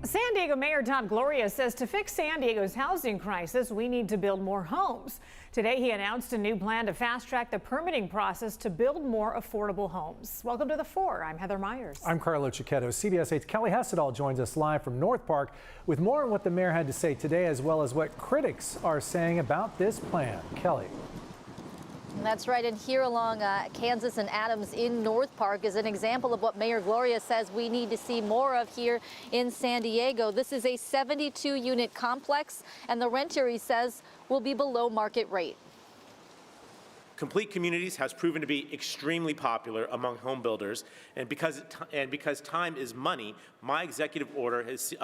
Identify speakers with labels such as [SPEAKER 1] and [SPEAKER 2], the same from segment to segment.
[SPEAKER 1] San Diego Mayor Todd Gloria says to fix San Diego's housing crisis, we need to build more homes. Today, he announced a new plan to fast-track the permitting process to build more affordable homes. Welcome to The 4. I'm Heather Myers.
[SPEAKER 2] I'm Carlo Cicchetto. CBS 8's Kelly Hessedall joins us live from North Park with more on what the mayor had to say today, as well as what critics are saying about this plan. Kelly.
[SPEAKER 3] That's right, and here along Kansas and Adams in North Park is an example of what Mayor Gloria says we need to see more of here in San Diego. This is a 72-unit complex, and the renter, he says, will be below market rate.
[SPEAKER 4] Complete Communities has proven to be extremely popular among home builders, and because time is money, my executive order is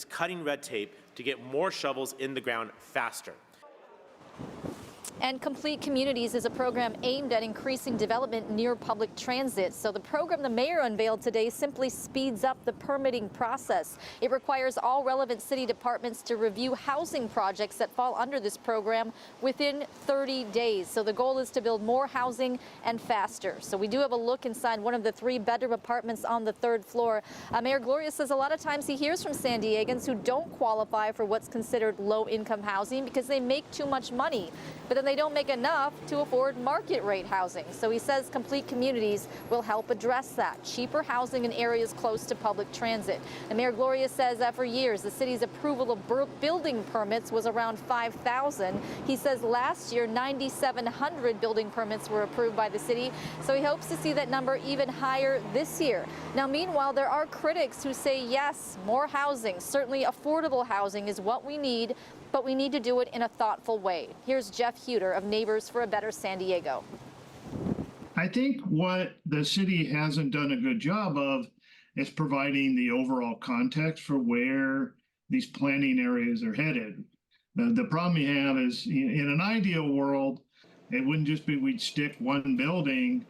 [SPEAKER 4] cutting red tape to get more shovels in the ground faster.
[SPEAKER 3] And Complete Communities is a program aimed at increasing development near public transit. So the program the mayor unveiled today simply speeds up the permitting process. It requires all relevant city departments to review housing projects that fall under this program within 30 days. So the goal is to build more housing and faster. So we do have a look inside one of the 3-bedroom apartments on the 3rd floor. Mayor Gloria says a lot of times he hears from San Diegans who don't qualify for what's considered low-income housing because they make too much money, but then they don't make enough to afford market rate housing. So he says Complete Communities will help address that. Cheaper housing in areas close to public transit. And Mayor Gloria says that for years the city's approval of building permits was around 5,000. He says last year 9,700 building permits were approved by the city. So he hopes to see that number even higher this year. Now, meanwhile, there are critics who say yes, more housing, certainly affordable housing is what we need, but we need to do it in a thoughtful way. Here's Jeff Huter of Neighbors for a Better San Diego.
[SPEAKER 5] I think what the city hasn't done a good job of is providing the overall context for where these planning areas are headed. The problem you have is in an ideal world, it wouldn't just be we'd stick one building,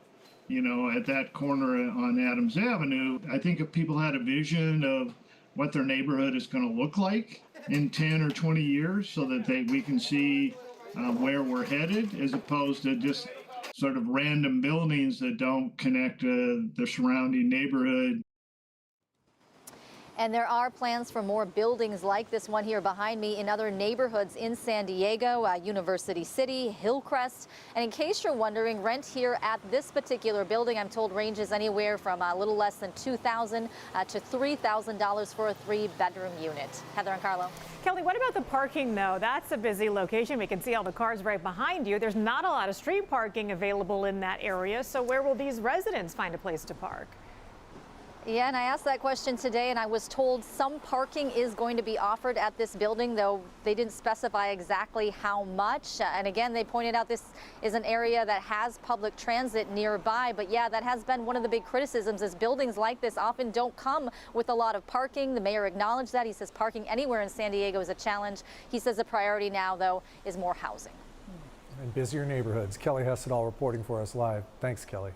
[SPEAKER 5] at that corner on Adams Avenue. I think if people had a vision of what their neighborhood is going to look like in 10 or 20 years so that we can see where we're headed, as opposed to just sort of random buildings that don't connect to the surrounding neighborhood.
[SPEAKER 3] And there are plans for more buildings like this one here behind me in other neighborhoods in San Diego, University City, Hillcrest. And in case you're wondering, rent here at this particular building, I'm told, ranges anywhere from a little less than $2,000 to $3,000 for a 3-bedroom unit. Heather and Carlo.
[SPEAKER 1] Kelly, what about the parking, though? That's a busy location. We can see all the cars right behind you. There's not a lot of street parking available in that area. So where will these residents find a place to park?
[SPEAKER 3] Yeah, and I asked that question today, and I was told some parking is going to be offered at this building, though they didn't specify exactly how much. And again, they pointed out this is an area that has public transit nearby. But yeah, that has been one of the big criticisms, is buildings like this often don't come with a lot of parking. The mayor acknowledged that. He says parking anywhere in San Diego is a challenge. He says the priority now, though, is more housing.
[SPEAKER 2] In busier neighborhoods. Kelly Hessedall reporting for us live. Thanks, Kelly.